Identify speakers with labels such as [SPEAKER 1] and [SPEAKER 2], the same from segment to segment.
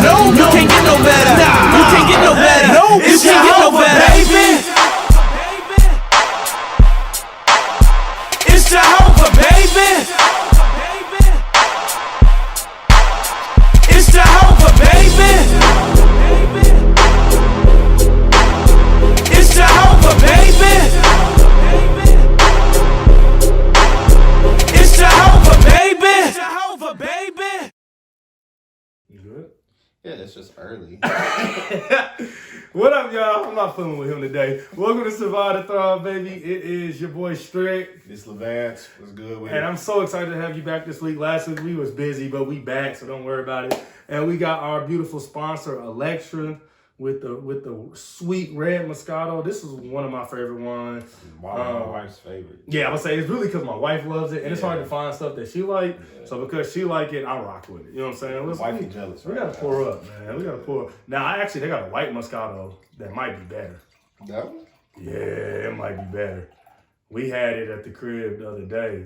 [SPEAKER 1] No, you can't get no better. You can't get no better. No, you can't get no better, baby. It's Jehovah, baby. It's Jehovah, baby. It's Jehovah, baby. It's Jehovah, baby. Jehovah, baby.
[SPEAKER 2] You good?
[SPEAKER 3] Yeah, it's just early.
[SPEAKER 2] What up, y'all? I'm not fooling with him today. Welcome to Survive to Thrive, baby. It is your boy Strick.
[SPEAKER 3] This Lavance was good with
[SPEAKER 2] And
[SPEAKER 3] it.
[SPEAKER 2] I'm so excited to have you back this week. Last week we was busy, but we back, so don't worry about it. And we got our beautiful sponsor, Electra, with the sweet red Moscato. This is one of my favorite ones.
[SPEAKER 3] My wife's favorite.
[SPEAKER 2] Yeah, I would say it's really because my wife loves it, and it's hard to find stuff that she like.
[SPEAKER 3] Yeah.
[SPEAKER 2] So because she like it, I rock with it. You know what I'm saying?
[SPEAKER 3] Wife is jealous.
[SPEAKER 2] We gotta pour up, man. We gotta pour up. Now, they got a white Moscato that might be better.
[SPEAKER 3] That one?
[SPEAKER 2] Yeah, it might be better. We had it at the crib the other day.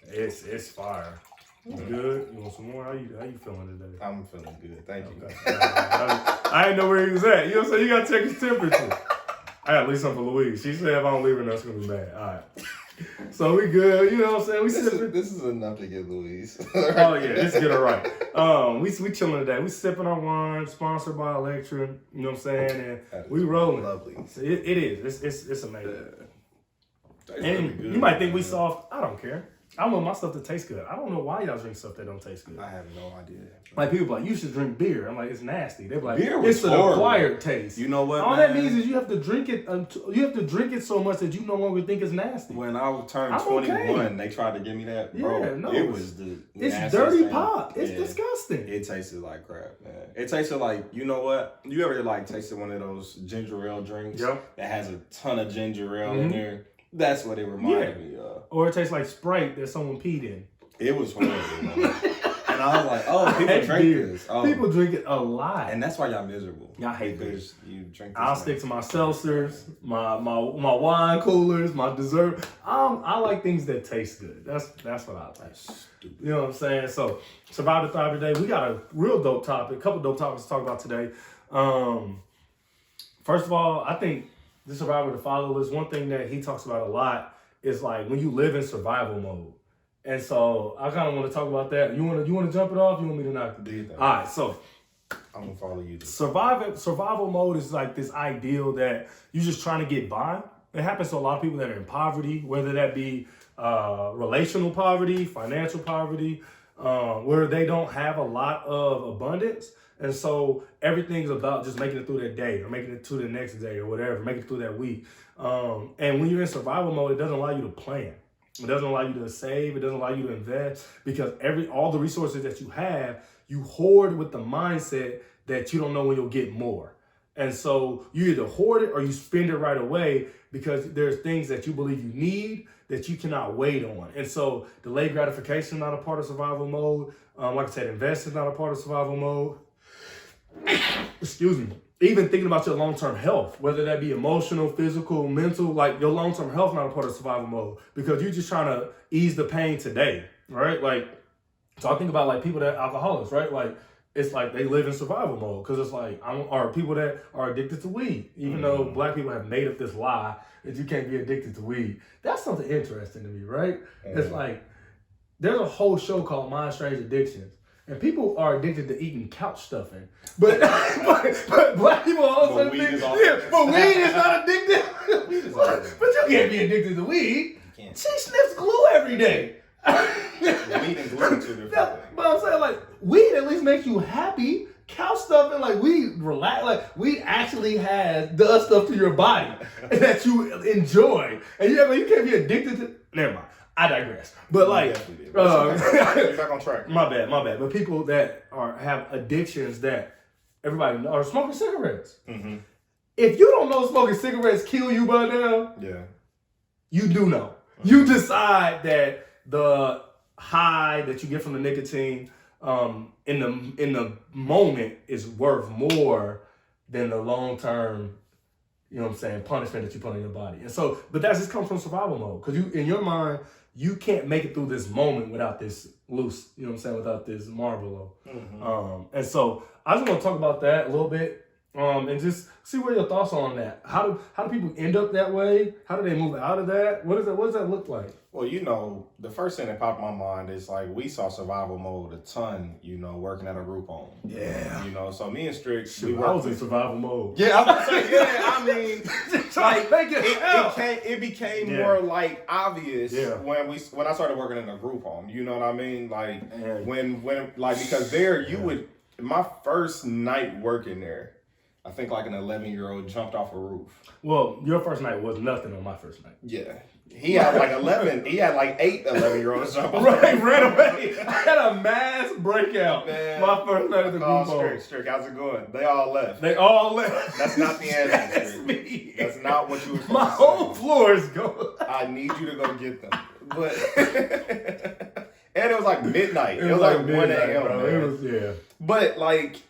[SPEAKER 2] It's fire. You good? You want some more? How you feeling today?
[SPEAKER 3] I'm feeling good. Thank you.
[SPEAKER 2] Okay. I didn't know where he was at. You know what I'm saying? You gotta check his temperature. I gotta leave something for Louise. She said if I don't leave her, that's gonna be bad. All right. So we good. You know what I'm saying?
[SPEAKER 3] This is enough to get Louise.
[SPEAKER 2] Oh yeah, let's get it right. We chilling today. We sipping our wine, sponsored by Electra. You know what I'm saying? And we rolling.
[SPEAKER 3] Lovely.
[SPEAKER 2] So it is. It's amazing.
[SPEAKER 3] Tastes
[SPEAKER 2] And
[SPEAKER 3] really good,
[SPEAKER 2] you might think we
[SPEAKER 3] man.
[SPEAKER 2] soft. I don't care. I want my stuff to taste good. I don't know why y'all drink stuff that don't taste good.
[SPEAKER 3] I have no idea.
[SPEAKER 2] Like people be like, you should drink beer. I'm like, it's nasty. They're like,
[SPEAKER 3] Beer was
[SPEAKER 2] it's an
[SPEAKER 3] horrible.
[SPEAKER 2] acquired taste.
[SPEAKER 3] You know what?
[SPEAKER 2] All
[SPEAKER 3] man?
[SPEAKER 2] that means is you have to drink it. You have to drink it so much that you no longer think it's nasty.
[SPEAKER 3] When I turned
[SPEAKER 2] I'm
[SPEAKER 3] 21,
[SPEAKER 2] okay.
[SPEAKER 3] they tried to give me that. Bro,
[SPEAKER 2] Yeah, no,
[SPEAKER 3] it was the
[SPEAKER 2] It's
[SPEAKER 3] nastiest
[SPEAKER 2] dirty
[SPEAKER 3] thing.
[SPEAKER 2] pop. It's
[SPEAKER 3] Yeah.
[SPEAKER 2] disgusting.
[SPEAKER 3] It tasted like crap, man. It tasted like, you know what? You ever like tasted one of those ginger ale drinks
[SPEAKER 2] Yep.
[SPEAKER 3] that has a ton of ginger ale in there? That's what it reminded me of.
[SPEAKER 2] Or it tastes like Sprite that someone peed in.
[SPEAKER 3] It was horrible, man. And I was like, oh, people drink
[SPEAKER 2] beer.
[SPEAKER 3] this. Oh.
[SPEAKER 2] People drink it a lot.
[SPEAKER 3] And that's why y'all miserable.
[SPEAKER 2] Y'all hate
[SPEAKER 3] because you drink this.
[SPEAKER 2] I'll stick to my seltzers, my wine coolers, my dessert. I like things that taste good. That's what I like.
[SPEAKER 3] Stupid.
[SPEAKER 2] You know what I'm saying? So, Survive to Thrive today. We got a real dope topic, a couple dope topics to talk about today. First of all, I think the Survivor to Follow list, one thing that he talks about a lot is like when you live in survival mode. And so I kind of want to talk about that. You want to jump it off? You want me to knock
[SPEAKER 3] Do you think?
[SPEAKER 2] All right, so
[SPEAKER 3] I'm gonna follow you.
[SPEAKER 2] survival mode is like this ideal that you're just trying to get by. It happens to a lot of people that are in poverty, whether that be relational poverty, financial poverty, where they don't have a lot of abundance. And so everything's about just making it through that day or making it to the next day or whatever, making it through that week. And when you're in survival mode, it doesn't allow you to plan. It doesn't allow you to save. It doesn't allow you to invest because all the resources that you have, you hoard with the mindset that you don't know when you'll get more. And so you either hoard it or you spend it right away because there's things that you believe you need that you cannot wait on. And so delayed gratification is not a part of survival mode. Like I said, invest is not a part of survival mode. Excuse me. Even thinking about your long-term health, whether that be emotional, physical, mental, like your long-term health not a part of survival mode because you're just trying to ease the pain today, right? Like, so I think about like people that are alcoholics, right? Like, it's like they live in survival mode because it's like, or people that are addicted to weed, even though Black people have made up this lie that you can't be addicted to weed. That's something interesting to me, right? It's like, there's a whole show called Mind Strange Addictions. And people are addicted to eating couch stuffing. But Black people all of a sudden but weed is not addictive. But you can't be addicted to weed.
[SPEAKER 3] You can't.
[SPEAKER 2] She sniffs glue every day.
[SPEAKER 3] Weed and glue are two different things.
[SPEAKER 2] But I'm saying, like, weed at least makes you happy. Couch stuffing, like, weed relax. Like, weed actually does stuff to your body that you enjoy. And you can't be addicted to. Never mind. I digress. But like,
[SPEAKER 3] Get back on track.
[SPEAKER 2] My bad. But people that have addictions that everybody knows are smoking cigarettes.
[SPEAKER 3] Mm-hmm.
[SPEAKER 2] If you don't know smoking cigarettes kill you by now,
[SPEAKER 3] Yeah.
[SPEAKER 2] you do know. You decide that the high that you get from the nicotine in the moment is worth more than the long term, you know what I'm saying, punishment that you put on your body. And so, but that just comes from survival mode. Because you, in your mind, you can't make it through this moment without this loose, you know what I'm saying, without this marble. And so I just want to talk about that a little bit, and just see what your thoughts are on that. How do people end up that way? How do they move out of that? What does that look like?
[SPEAKER 3] Well, the first thing that popped in my mind is like we saw survival mode a ton, working at a group home.
[SPEAKER 2] Yeah.
[SPEAKER 3] So me and Strick,
[SPEAKER 2] I was in survival mode.
[SPEAKER 3] Yeah, I was about to say, I mean, like it became more like obvious when I started working in a group home. You know what I mean? Like when because there you would my first night working there, I think like an 11-year-old jumped off a roof.
[SPEAKER 2] Well, your first night was nothing on my first night.
[SPEAKER 3] Yeah. He had like 11, he had like 8 11-year-olds jump off.
[SPEAKER 2] Right, ran away. I had a mass breakout. Man, my first night at the group home.
[SPEAKER 3] Strick, how's it going? They all left.
[SPEAKER 2] That's
[SPEAKER 3] not the answer.
[SPEAKER 2] That's me.
[SPEAKER 3] That's not what you were supposed
[SPEAKER 2] My
[SPEAKER 3] to say.
[SPEAKER 2] whole floor is gone.
[SPEAKER 3] I need you to go get them. But and it was like midnight. It was like 1 a.m.
[SPEAKER 2] Bro. It was,
[SPEAKER 3] But like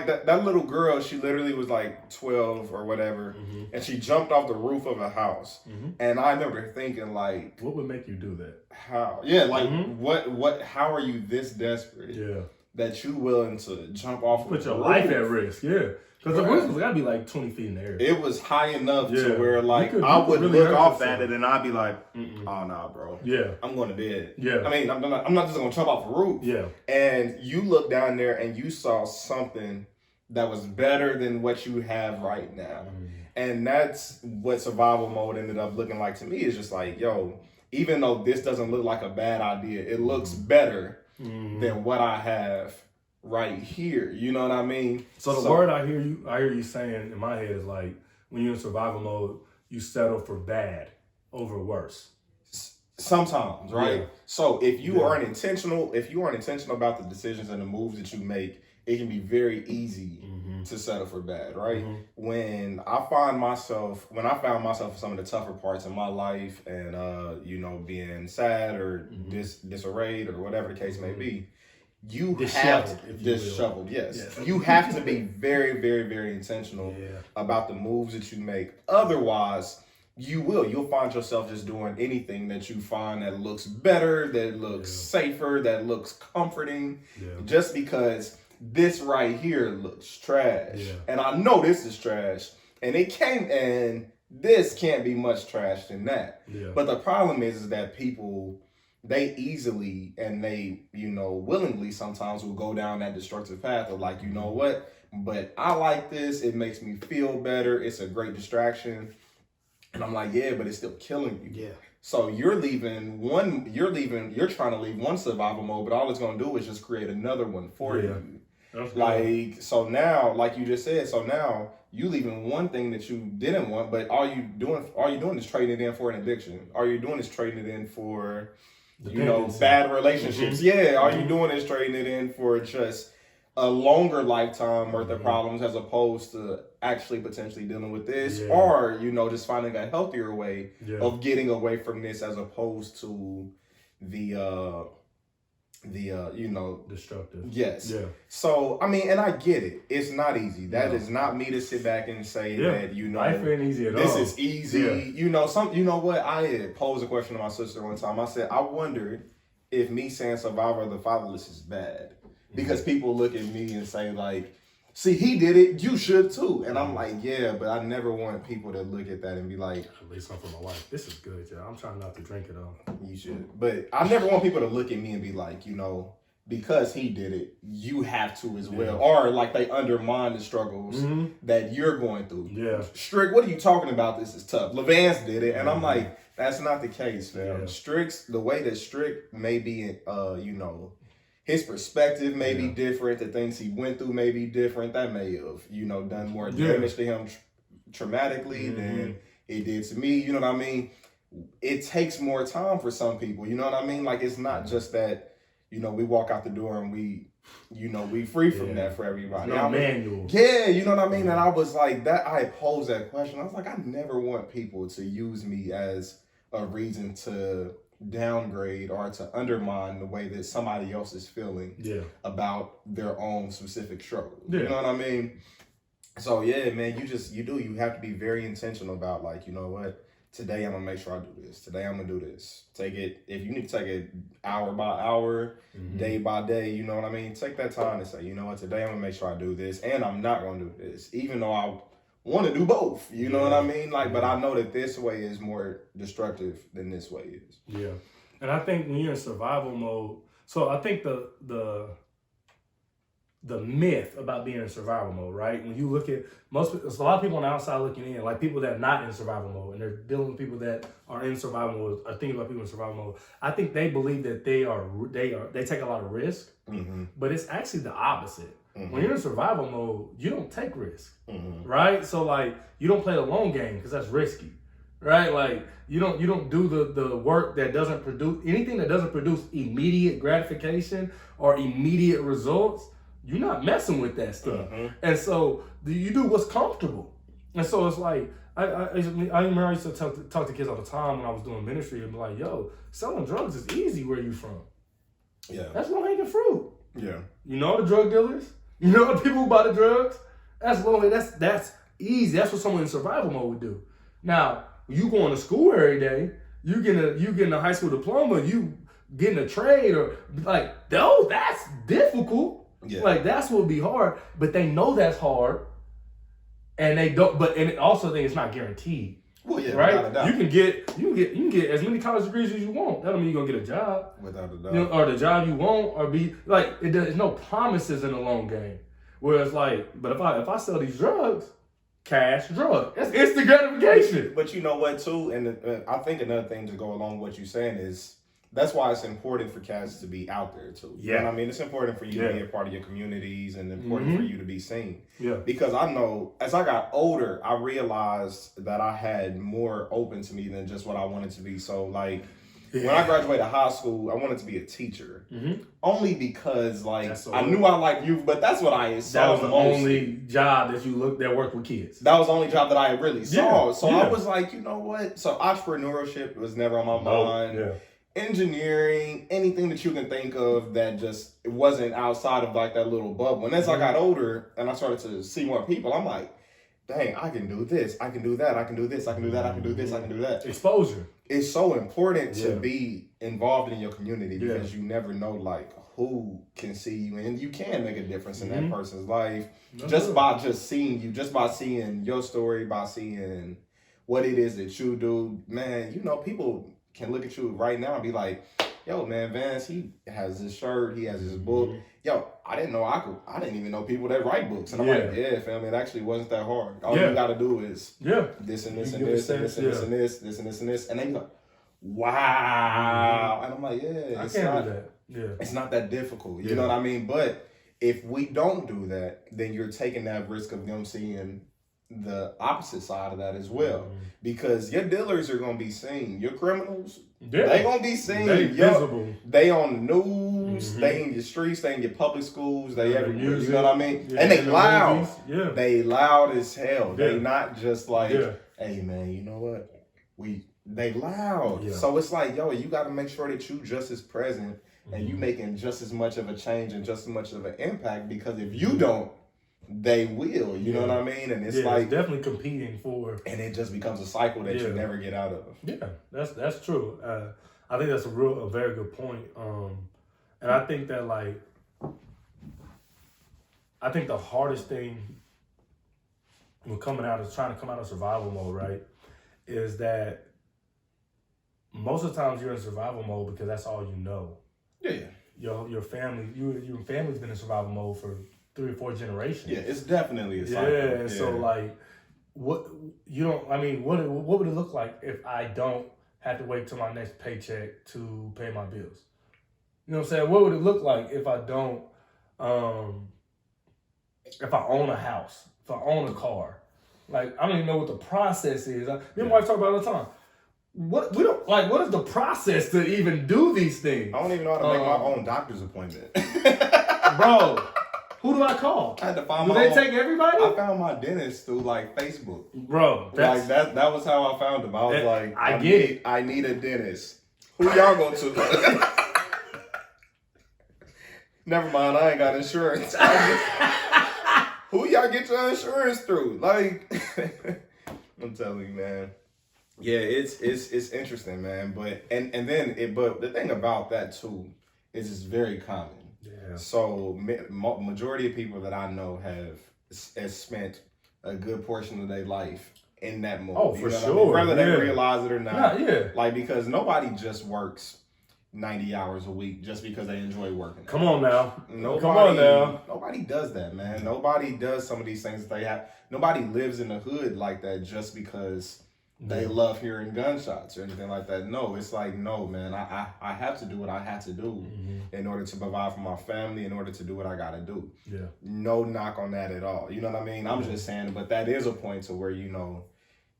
[SPEAKER 3] that little girl, she literally was like 12 or whatever, and she jumped off the roof of a house. And I remember thinking like,
[SPEAKER 2] what would make you do that?
[SPEAKER 3] How? Yeah, like what? How are you this desperate?
[SPEAKER 2] Yeah,
[SPEAKER 3] that you willing to jump off?
[SPEAKER 2] Put your life at risk. Yeah, because the roof was gotta be like 20 feet in the air.
[SPEAKER 3] It was high enough to where like I would really look off at it and I'd be like, oh nah, bro. Yeah, I'm going to bed. Yeah, I mean I'm not just gonna jump off the roof. Yeah, and you look down there and you saw something that was better than what you have right now. And that's what survival mode ended up looking like to me. Is just like, yo, even though this doesn't look like a bad idea, it looks better than what I have right here. You know what I mean?
[SPEAKER 2] So the word I hear you saying in my head is like, when you're in survival mode, you settle for bad over worse.
[SPEAKER 3] Sometimes, right? Yeah. So if you aren't intentional about the decisions and the moves that you make, it can be very easy to settle for bad, right? When I found myself in some of the tougher parts in my life and, being sad or disarrayed or whatever the case may be, you disheveled, yes. You have to be very, very, very intentional about the moves that you make. Otherwise, you'll find yourself just doing anything that you find that looks better, that looks safer, that looks comforting, just because this right here looks trash. And I know this is trash. And this can't be much trash than that. But the problem is that people, they easily and they, willingly sometimes will go down that destructive path of like, you know what? But I like this. It makes me feel better. It's a great distraction. And I'm like, yeah, but it's still killing you. Yeah. So you're trying to leave one survival mode, but all it's going to do is just create another one for you. Like, so now, like you just said, so now you leaving one thing that you didn't want, but all you doing is trading it in for an addiction. All you're doing is trading it in for, bad relationships. Yeah. All you're doing is trading it in for just a longer lifetime worth of problems as opposed to actually potentially dealing with this or, just finding a healthier way of getting away from this as opposed to the
[SPEAKER 2] destructive.
[SPEAKER 3] Yes. Yeah. So, I mean, and I get it. It's not easy. That is not me to sit back and say that,
[SPEAKER 2] life ain't easy at all.
[SPEAKER 3] This is easy. Yeah. What? I had posed a question to my sister one time. I said, I wondered if me saying survivor of the fatherless is bad. Because people look at me and say like, see, he did it, you should too. And I'm like, yeah, but I never want people to look at that and be like,
[SPEAKER 2] at least something for my wife. This is good, y'all. I'm trying not to drink it all.
[SPEAKER 3] You should. But I never want people to look at me and be like, because he did it, you have to as well. Or like they undermine the struggles that you're going through. Yeah. Strick, what are you talking about? This is tough. Lavance did it. And I'm like, that's not the case, fam. Yeah. The way that Strick may be, his perspective may be different. The things he went through may be different. That may have, done more damage to him traumatically than it did to me. You know what I mean? It takes more time for some people. You know what I mean? Like, it's not just that, we walk out the door and we free from that for everybody.
[SPEAKER 2] No manual.
[SPEAKER 3] Yeah, you know what I mean? And I was like, I posed that question. I was like, I never want people to use me as a reason to downgrade or to undermine the way that somebody else is feeling about their own specific struggle. You know what I mean? So yeah, man, you have to be very intentional about like, you know what, today I'm gonna make sure I do this. Today I'm gonna do this. Take it, if you need to take it hour by hour, day by day, you know what I mean? Take that time to say, you know what, today I'm gonna make sure I do this, and I'm not gonna do this, even though I want to do both. You know what I mean? Like, but I know that this way is more destructive than this way is.
[SPEAKER 2] Yeah. And I think when you're in survival mode, so I think the myth about being in survival mode, right? When you look at there's a lot of people on the outside looking in, like people that are not in survival mode, and they're dealing with people that are in survival mode, are thinking about people in survival mode. I think they believe that they take a lot of risk, but it's actually the opposite. When you're in survival mode, you don't take risk, right? So like you don't play the long game because that's risky, right? Like you don't do the work that doesn't produce anything that doesn't produce immediate gratification or immediate results. You're not messing with that stuff, and so you do what's comfortable. And so it's like I remember I used to talk to kids all the time when I was doing ministry and be like, "Yo, selling drugs is easy where you from.
[SPEAKER 3] Yeah,
[SPEAKER 2] that's low hanging fruit.
[SPEAKER 3] Yeah,
[SPEAKER 2] you know the drug dealers, you know the people who buy the drugs. That's low. That's easy. That's what someone in survival mode would do. Now you going to school every day, you getting a high school diploma, you getting a trade or like that's difficult." Yeah. Like that's what would be hard, but they know that's hard, and they don't. But and also, think it's not guaranteed.
[SPEAKER 3] Well, yeah,
[SPEAKER 2] right. You can get as many college degrees as you want. That don't mean you're gonna get a job.
[SPEAKER 3] Without a doubt.
[SPEAKER 2] You know, or the job you want, or be like there's no promises in the long game. Whereas like, but if I sell these drugs, cash drug, that's instant gratification.
[SPEAKER 3] But you know what too, and I think another thing to go along with what you're saying is. That's why it's important for cats to be out there too. You know what I mean? It's important for you to be a part of your communities and important for you to be seen. Yeah. Because I know as I got older, I realized that I had more open to me than just what I wanted to be. So like when I graduated high school, I wanted to be a teacher. Only because like I knew I liked youth, but that's what I saw.
[SPEAKER 2] That was the only job that worked with kids.
[SPEAKER 3] That was the only job that I really saw. So I was like, you know what? So entrepreneurship was never on my mind. Yeah. Engineering, anything that you can think of that just it wasn't outside of like that little bubble. And as I got older and I started to see more people, I'm like, dang, I can do this, I can do that, I can do this, I can do that, I can do this, I can do that.
[SPEAKER 2] Exposure.
[SPEAKER 3] It's so important to be involved in your community because you never know like who can see you and you can make a difference in that person's life by seeing you, just by seeing your story, by seeing what it is that you do. Man, you know, people can look at you right now and be like, yo, man, Vance, he has his shirt, he has his book. Yo, I didn't even know people that write books. And I'm like, yeah, fam, it actually wasn't that hard. All you gotta do is this and this and this and this and this and this, this and this and this. And they be like, wow. And I'm like, it's not that difficult. You know what I mean? But if we don't do that, then you're taking that risk of them seeing the opposite side of that as well, because your dealers are gonna be seen, your criminals, they gonna be seen. They visible. They on the news. They in your streets. They in your public schools. They everywhere. You know what I mean? And they loud. They loud as hell. They not just like, hey man, you know what? They loud. So it's like, yo, you got to make sure that you just as present and you making just as much of a change and just as much of an impact, because if you don't, they will, you know what I mean? And it's like
[SPEAKER 2] it's definitely competing for,
[SPEAKER 3] and it just becomes a cycle that you never get out of.
[SPEAKER 2] Yeah, that's true. I think that's a very good point. And I think that I think the hardest thing when trying to come out of survival mode, right, is that most of the times you're in survival mode because that's all you know. Yeah. Your family, your family's been in survival mode for 3 or 4 generations.
[SPEAKER 3] Yeah, it's definitely a cycle.
[SPEAKER 2] Yeah, and so like, what would it look like if I don't have to wait till my next paycheck to pay my bills? You know what I'm saying? What would it look like if I don't, if I own a house, if I own a car? Like, I don't even know what the process is. Me and my wife talk about it all the time. What is the process to even do these things?
[SPEAKER 3] I don't even know how to make my own doctor's appointment.
[SPEAKER 2] Bro. Who do I call?
[SPEAKER 3] I had to find
[SPEAKER 2] take everybody?
[SPEAKER 3] I found my dentist through like Facebook.
[SPEAKER 2] Bro,
[SPEAKER 3] like that was how I found him. I was like, I need a dentist. Who y'all go to? Never mind, I ain't got insurance. Who y'all get your insurance through? Like, I'm telling you, man. Yeah, it's interesting, man. But but the thing about that too is it's very common.
[SPEAKER 2] Yeah.
[SPEAKER 3] So majority of people that I know has spent a good portion of their life in that mode.
[SPEAKER 2] Oh, for sure.
[SPEAKER 3] I mean? Whether they realize it or not.
[SPEAKER 2] Yeah.
[SPEAKER 3] Like, because nobody just works 90 hours a week just because they enjoy working.
[SPEAKER 2] Come on now.
[SPEAKER 3] Nobody does that, man. Nobody does some of these things that they have. Nobody lives in the hood like that just because they love hearing gunshots or anything like that. No, it's like, no, man, I have to do what I have to do in order to provide for my family, in order to do what I got to do.
[SPEAKER 2] Yeah.
[SPEAKER 3] No knock on that at all. You know what I mean? I'm just saying, but that is a point to where,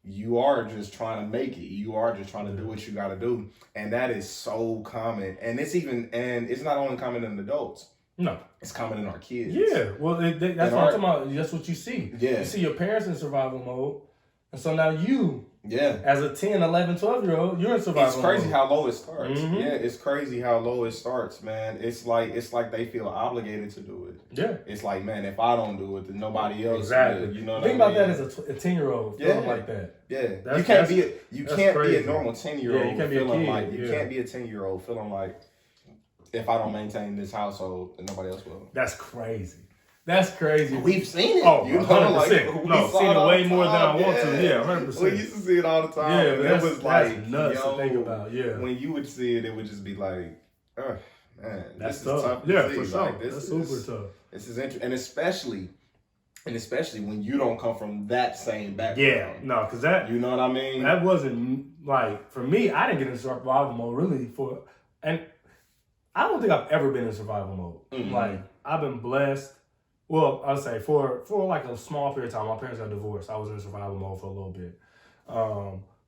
[SPEAKER 3] you are just trying to make it. You are just trying to do what you got to do. And that is so common. And it's not only common in adults.
[SPEAKER 2] No.
[SPEAKER 3] It's common in our kids.
[SPEAKER 2] Yeah. Well, that's what I'm talking about. That's what you see.
[SPEAKER 3] Yeah.
[SPEAKER 2] You see your parents in survival mode. And so now you,
[SPEAKER 3] yeah,
[SPEAKER 2] as a 10, 11, 12-year-old, you're in survival mode.
[SPEAKER 3] It's crazy how low it starts. Yeah, it's crazy how low it starts, man. It's like they feel obligated to do it.
[SPEAKER 2] Yeah.
[SPEAKER 3] It's like, man, if I don't do it, then nobody else
[SPEAKER 2] exactly.
[SPEAKER 3] will. You know what
[SPEAKER 2] Think
[SPEAKER 3] I
[SPEAKER 2] about
[SPEAKER 3] mean?
[SPEAKER 2] that as a 10-year-old feeling like that.
[SPEAKER 3] Yeah. You can't be a normal 10-year-old
[SPEAKER 2] you can't be
[SPEAKER 3] feeling
[SPEAKER 2] a kid.
[SPEAKER 3] like you can't be a 10-year-old feeling like, if I don't maintain this household, then nobody else will.
[SPEAKER 2] That's crazy. That's crazy.
[SPEAKER 3] We've seen it.
[SPEAKER 2] Oh,
[SPEAKER 3] 100%.
[SPEAKER 2] No, seen it way more than I want to. Yeah, 100%.
[SPEAKER 3] We used to see it all the time.
[SPEAKER 2] Yeah,
[SPEAKER 3] and it was like
[SPEAKER 2] nuts to think about. Yeah.
[SPEAKER 3] When you would see it, it would just be like, man,
[SPEAKER 2] that's
[SPEAKER 3] this is tough.
[SPEAKER 2] Yeah,
[SPEAKER 3] to
[SPEAKER 2] for
[SPEAKER 3] see.
[SPEAKER 2] sure.
[SPEAKER 3] Like,
[SPEAKER 2] that's super tough.
[SPEAKER 3] This is interesting, and especially when you don't come from that same background.
[SPEAKER 2] Yeah, no, because that,
[SPEAKER 3] you know what I mean.
[SPEAKER 2] That wasn't like, for me. I didn't get in survival mode really and I don't think I've ever been in survival mode.
[SPEAKER 3] Mm-hmm.
[SPEAKER 2] Like, I've been blessed. Well, I'll say for like a small period of time, my parents got divorced. I was in survival mode for a little bit.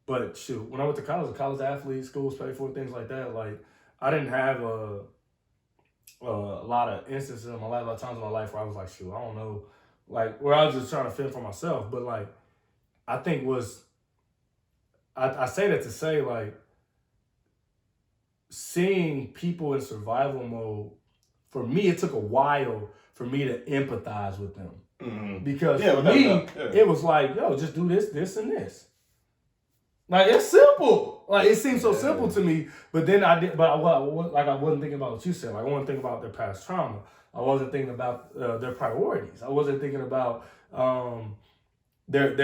[SPEAKER 2] But shoot, when I went to college, a college athlete, schools paid for, things like that. Like, I didn't have a lot of instances in my life, a lot of times in my life where I was like, shoot, I don't know. Like, where I was just trying to fend for myself. But like, I think I say that to say, like, seeing people in survival mode, for me, it took a while for me to empathize with them. Mm-hmm. Because for me, it was like, yo, just do this, this, and this. Like, it's simple. Like, it seems so simple to me. But then I wasn't thinking about what you said. Like, I wasn't thinking about their past trauma. I wasn't thinking about their priorities. I wasn't thinking about their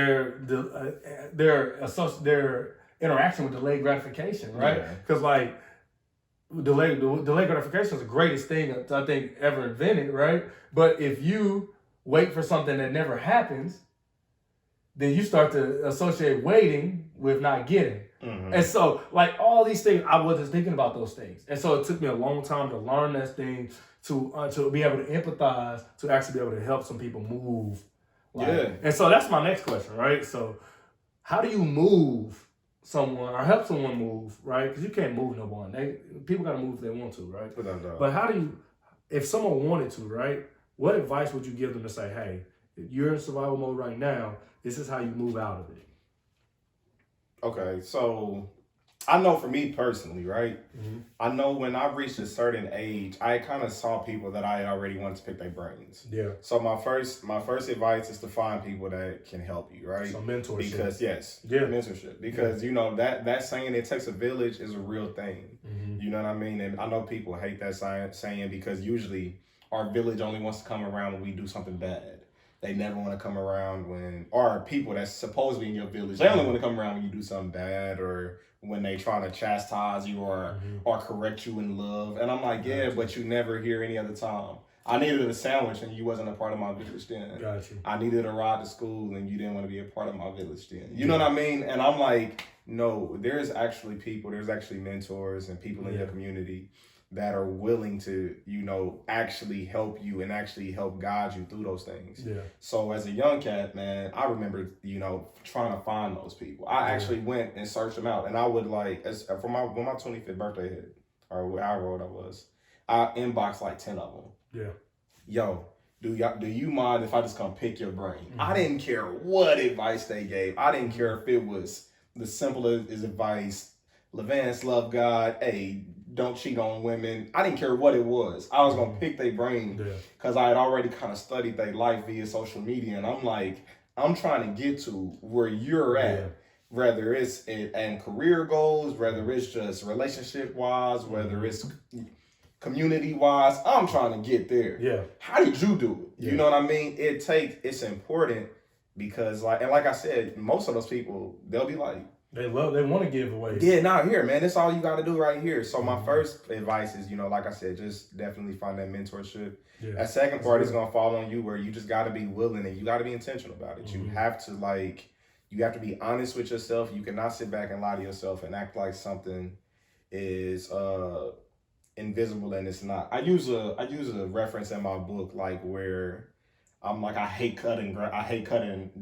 [SPEAKER 2] interaction with delayed gratification, right? Because like, delayed gratification is the greatest thing I think ever invented, right? But if you wait for something that never happens, then you start to associate waiting with not getting. Mm-hmm. And so, like, all these things, I wasn't thinking about those things. And so it took me a long time to learn that thing, to be able to empathize, to actually be able to help some people move. Like, and so that's my next question, right? So how do you move someone or help someone move, right? Because you can't move no one. People got to move if they want to, right? But how do you, if someone wanted to, right? What advice would you give them to say, hey, if you're in survival mode right now, this is how you move out of it?
[SPEAKER 3] Okay, so I know for me personally, right? Mm-hmm. I know when I reached a certain age, I kind of saw people that I already wanted to pick their brains. Yeah. So my first advice is to find people that can help you, right?
[SPEAKER 2] So mentorship.
[SPEAKER 3] Because mentorship. Because you know that saying, it takes a village, is a real thing. Mm-hmm. You know what I mean? And I know people hate that saying because usually our village only wants to come around when we do something bad. They never want to come around or people that's supposedly in your village, they only want to come around when you do something bad or when they try to chastise you or correct you in love. And I'm like, but you never hear any other time. I needed a sandwich and you wasn't a part of my village then. Gotcha. I needed a ride to school and you didn't want to be a part of my village then. You know what I mean? And I'm like, no, there's actually mentors and people in your community that are willing to, actually help you and actually help guide you through those things. Yeah. So as a young cat, man, I remember, trying to find those people. I actually went and searched them out, and I would when my 25th birthday hit, or however old I was, I inboxed like 10 of them. Yeah. Yo, do you mind if I just come pick your brain? Mm-hmm. I didn't care what advice they gave. I didn't care if it was the simplest advice, Lavance, love God, hey, don't cheat on women. I didn't care what it was. I was going to pick their brain because I had already kind of studied their life via social media. And I'm like, I'm trying to get to where you're at. whether it's in career goals, whether it's just relationship wise, whether it's community wise. I'm trying to get there.
[SPEAKER 2] Yeah.
[SPEAKER 3] How did you do it?
[SPEAKER 2] Yeah.
[SPEAKER 3] You know what I mean? It's important because like I said, most of those people, they'll be like,
[SPEAKER 2] they want to give away.
[SPEAKER 3] yeah, not here, man. That's all you got to do right here. So my first advice is, like I said, just definitely find that mentorship. Yeah. That second part is going to fall on you, where you just got to be willing and you got to be intentional about it. You have to be honest with yourself. You cannot sit back and lie to yourself and act like something is invisible and it's not. I use a reference in my book, like where I'm like, I hate cutting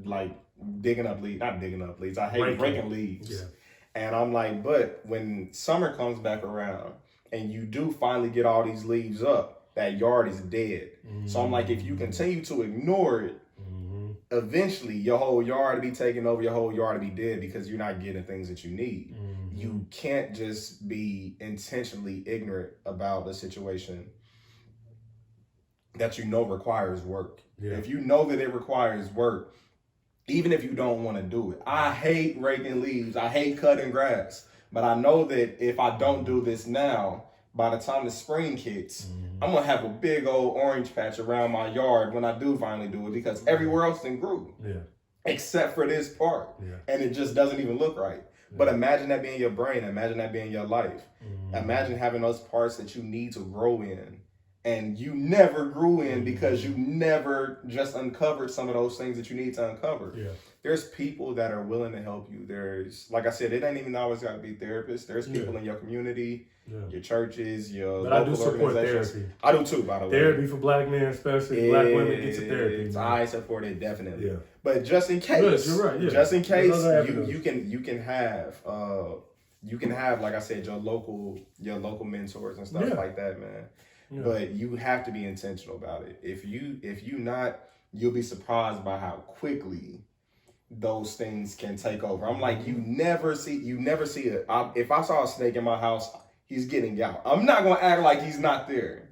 [SPEAKER 3] like digging up leaves, not digging up leaves. I hate breaking leaves. Yeah. And I'm like, but when summer comes back around and you do finally get all these leaves up, that yard is dead. So I'm like, if you continue to ignore it, eventually your whole yard to be taken over, your whole yard to be dead because you're not getting things that you need. You can't just be intentionally ignorant about a situation that requires work. Yeah. If you know that it requires work, even if you don't want to do it. I hate raking leaves. I hate cutting grass. But I know that if I don't do this now, by the time the spring hits, I'm going to have a big old orange patch around my yard when I do finally do it, because everywhere else then grew. Yeah. Except for this part. Yeah. And it just doesn't even look right. Yeah. But imagine that being your brain. Imagine that being your life. Imagine having those parts that you need to grow in. And you never grew in because you never just uncovered some of those things that you need to uncover. Yeah. There's people that are willing to help you. There's, like I said, it ain't even always got to be therapists. There's people in your community, your churches, your local
[SPEAKER 2] I do support
[SPEAKER 3] organizations.
[SPEAKER 2] Therapy.
[SPEAKER 3] I do too, by the way.
[SPEAKER 2] Therapy for black men, especially black women, get to therapy.
[SPEAKER 3] I support it definitely. Yeah. But just in case,
[SPEAKER 2] yes, you're right. Yeah.
[SPEAKER 3] Just in case, you can have, like I said, your local mentors and stuff like that, man. Yeah. But you have to be intentional about it. If you not, you'll be surprised by how quickly those things can take over. I'm like, you never see it. If I saw a snake in my house, he's getting out. I'm not gonna act like he's not there.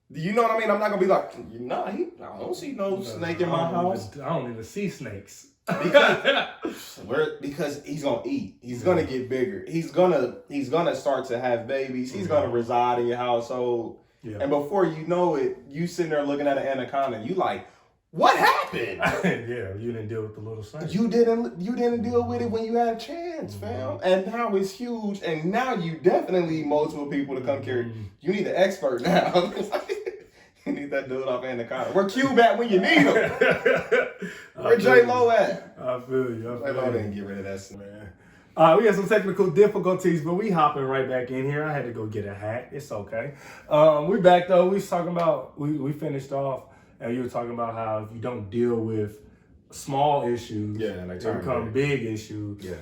[SPEAKER 3] Do you know what I mean? I'm not gonna be like, I don't see no snake in my house.
[SPEAKER 2] I don't even see snakes.
[SPEAKER 3] Because he's gonna eat. He's gonna get bigger. He's gonna start to have babies. He's gonna reside in your household. Yeah. And before you know it, you sitting there looking at an anaconda. You like, what happened?
[SPEAKER 2] Yeah, you didn't deal with the little snake.
[SPEAKER 3] You didn't deal with it when you had a chance, fam. And now it's huge. And now you definitely need multiple people to come carry. You need an expert now. You need that dude off Anaconda. Where Cube at when you need him? Where J-Lo at?
[SPEAKER 2] I feel you.
[SPEAKER 3] J-Lo didn't get rid of that, man.
[SPEAKER 2] We had some technical difficulties, but we hopping right back in here. I had to go get a hat. It's okay. We back though. We was talking about, we finished off, and you were talking about how if you don't deal with small issues, they become big issues. Yeah.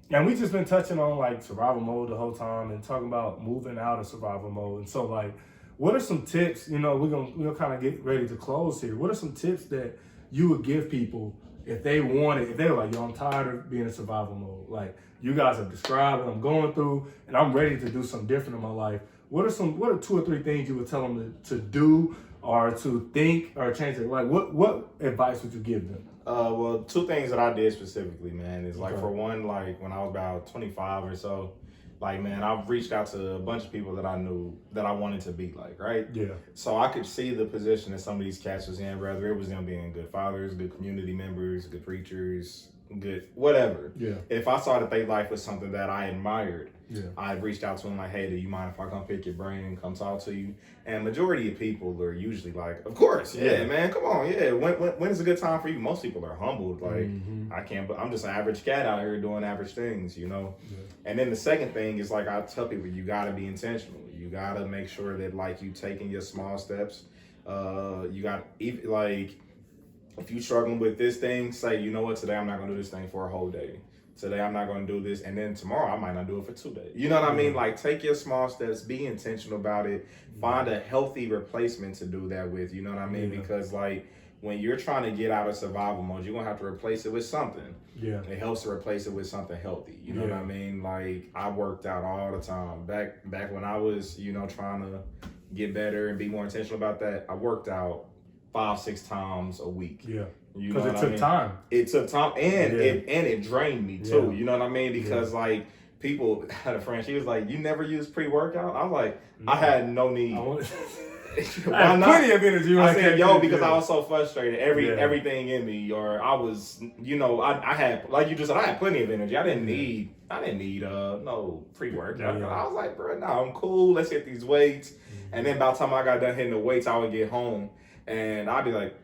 [SPEAKER 2] And we just been touching on like survival mode the whole time and talking about moving out of survival mode. And so like, what are some tips? We're gonna kind of get ready to close here. What are some tips that you would give people if they were like, yo, I'm tired of being in survival mode. Like, you guys have described what I'm going through, and I'm ready to do something different in my life. What are 2 or 3 things you would tell them to do or to think or change it? Like, what advice would you give them?
[SPEAKER 3] Well, 2 things that I did specifically, man, is like, for one, like when I was about 25 or so, like, man, I've reached out to a bunch of people that I knew that I wanted to be like, right? Yeah. So I could see the position that some of these cats was in, whether it was them being good fathers, good community members, good preachers, good whatever. Yeah. If I saw that their life was something that I admired, I reached out to them like, hey, do you mind if I come pick your brain, come talk to you? And majority of people are usually like, of course, man, come on, when is a good time for you? Most people are humbled, like, I'm just an average cat out here doing average things, Yeah. And then the second thing is, like, I tell people, you gotta be intentional. You gotta make sure that, like, you taking your small steps. You got, like, if you struggling with this thing, say, you know what, today I'm not gonna do this thing for a whole day. Today I'm not going to do this, and then tomorrow I might not do it for 2 days. You know what I mean? Like, take your small steps, be intentional about it, find a healthy replacement to do that with. You know what I mean? Because, like, when you're trying to get out of survival mode, you're going to have to replace it with something. Yeah. It helps to replace it with something healthy. You know what I mean? Like, I worked out all the time. Back when I was, trying to get better and be more intentional about that, I worked out 5-6 times a week.
[SPEAKER 2] Yeah.
[SPEAKER 3] You know
[SPEAKER 2] Because
[SPEAKER 3] what
[SPEAKER 2] it took time.
[SPEAKER 3] It took time, and it drained me too.
[SPEAKER 2] Yeah.
[SPEAKER 3] You know what I mean? Because like people had a friend, she was like, "You never use pre-workout?" I was like, "I had no need."
[SPEAKER 2] I had plenty of energy.
[SPEAKER 3] I said, because I was so frustrated. Everything in me, or I was, I had, like you just said, I had plenty of energy. I didn't need no pre-workout.
[SPEAKER 2] Yeah.
[SPEAKER 3] I was like, bro, nah, I'm cool. Let's hit these weights. And then by the time I got done hitting the weights, I would get home and I'd be like,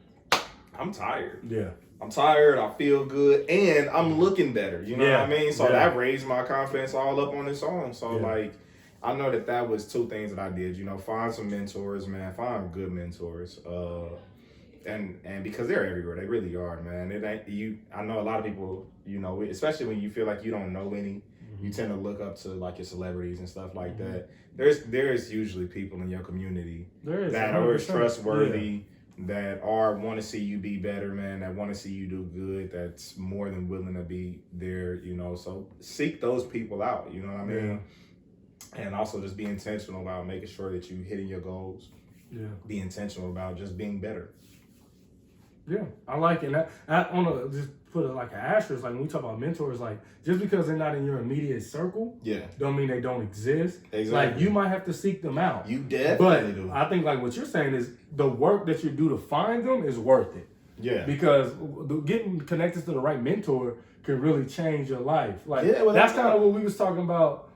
[SPEAKER 3] I'm tired.
[SPEAKER 2] Yeah.
[SPEAKER 3] I'm tired. I feel good, and I'm looking better. You know what I mean? So that raised my confidence all up on its own. So like, I know that was two things that I did. Find some mentors, man. Find good mentors. And because they're everywhere, they really are, man. It ain't you. I know a lot of people. Especially when you feel like you don't know any, you tend to look up to like your celebrities and stuff like that. There's usually people in your community that are trustworthy. That want to see you be better, man, that want to see you do good, that's more than willing to be there, so seek those people out, you know what I mean? Yeah. And also just be intentional about making sure that you hitting your goals. Yeah. Be intentional about just being better.
[SPEAKER 2] Yeah, I like it. I want to just put it like an asterisk, like when we talk about mentors, like just because they're not in your immediate circle, don't mean they don't exist. Exactly. Like you might have to seek them out.
[SPEAKER 3] You definitely do.
[SPEAKER 2] I think like what you're saying is the work that you do to find them is worth it. Yeah. Because getting connected to the right mentor can really change your life. Like that's kind of what we was talking about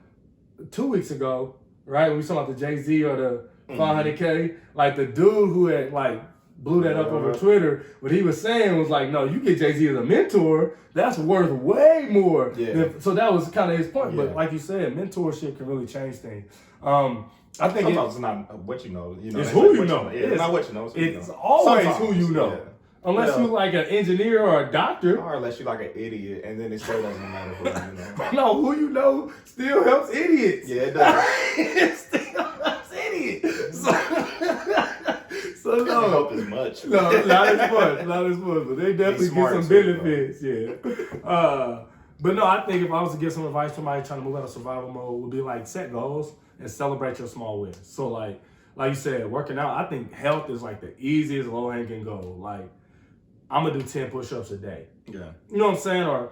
[SPEAKER 2] 2 weeks ago, right? When we talking about the Jay-Z or the 500K, like the dude who had like blew that up over Twitter. What he was saying was like, no, you get Jay-Z as a mentor, that's worth way more. Yeah. So that was kind of his point. Yeah. But like you said, mentorship can really change things. I think
[SPEAKER 3] it's not what you know.
[SPEAKER 2] It's who you know.
[SPEAKER 3] It's not what you know.
[SPEAKER 2] It's always who you know. Yeah. Unless you like an engineer or a doctor.
[SPEAKER 3] Or unless you like an idiot, and then it still doesn't matter who you know.
[SPEAKER 2] No, who you know still helps idiots.
[SPEAKER 3] Yeah, it does.
[SPEAKER 2] It still helps idiots. So no,
[SPEAKER 3] doesn't help as much.
[SPEAKER 2] No, not as much. But they definitely get some benefits. Yeah. But no, I think if I was to give some advice to somebody trying to move out of survival mode, would be like set goals and celebrate your small wins. So like you said, working out, I think health is like the easiest low hanging goal. Like I'm gonna do 10 push-ups a day. Yeah. You know what I'm saying? Or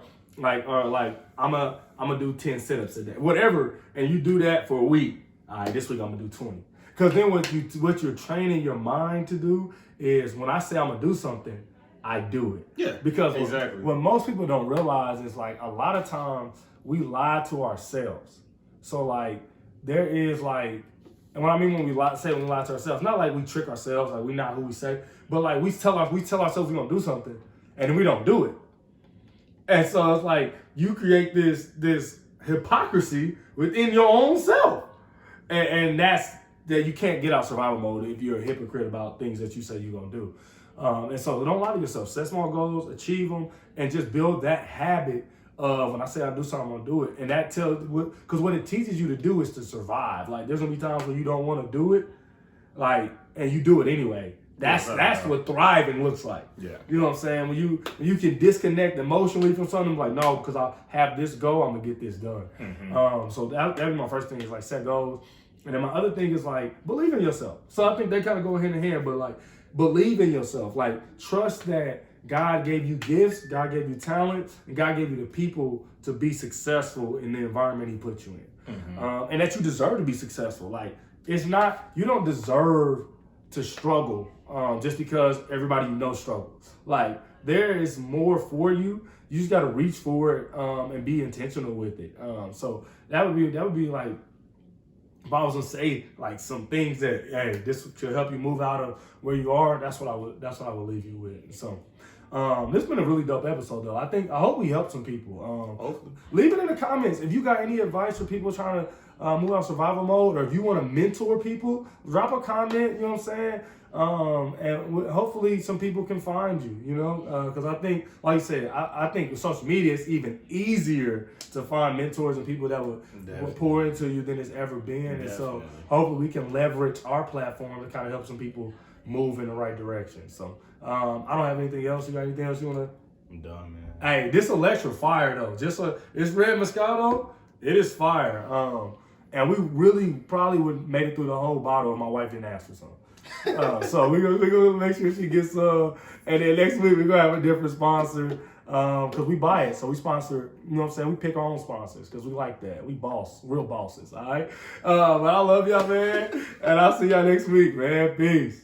[SPEAKER 2] I'm gonna do 10 sit-ups a day. Whatever. And you do that for a week. All right, this week I'm gonna do 20. Because then what you're training your mind to do is when I say I'm gonna do something, I do it. Yeah. Because what most people don't realize is like a lot of times we lie to ourselves. So like there is like, and what I mean when we lie to ourselves, not like we trick ourselves, like we not who we say, but like we tell ourselves we're gonna do something and then we don't do it. And so it's like you create this hypocrisy within your own self. And that's that you can't get out survival mode if you're a hypocrite about things that you say you're gonna do. And so don't lie to yourself. Set small goals, achieve them, and just build that habit of when I say I do something, I'm gonna do it. And that because what it teaches you to do is to survive. Like there's gonna be times where you don't want to do it, like, and you do it anyway. That's what thriving looks like. Yeah. You know what I'm saying? When you can disconnect emotionally from something, like no, because I have this goal, I'm gonna get this done. Mm-hmm. So that'd be my first thing is like set goals. And then my other thing is like believe in yourself. So I think they kind of go hand in hand, but like believe in yourself. Like trust that God gave you gifts, God gave you talent, and God gave you the people to be successful in the environment He put you in. Mm-hmm. And that you deserve to be successful. Like it's not, you don't deserve to struggle just because everybody you know struggles. Like there is more for you. You just got to reach for it and be intentional with it. So that would be like, if I was gonna say like some things that this could help you move out of where you are, that's what I would leave you with. So this has been a really dope episode though. I hope we helped some people. Leave it in the comments if you got any advice for people trying to move out of survival mode, or if you want to mentor people, drop a comment. You know what I'm saying? And hopefully some people can find you, because I think, like you said, I think with social media, it's even easier to find mentors and people that will pour into you than it's ever been. Definitely. And so hopefully we can leverage our platform to kind of help some people move in the right direction. So I don't have anything else. You got anything else you want to?
[SPEAKER 3] I'm done, man.
[SPEAKER 2] Hey, this electric fire though. It's Red Moscato. It is fire. And we really probably would made it through the whole bottle if my wife didn't ask for some. So we're gonna make sure she gets some. And then next week we're gonna have a different sponsor. Because we buy it, so we sponsor, you know what I'm saying? We pick our own sponsors because we like that. We real bosses, all right? But I love y'all, man. And I'll see y'all next week, man. Peace.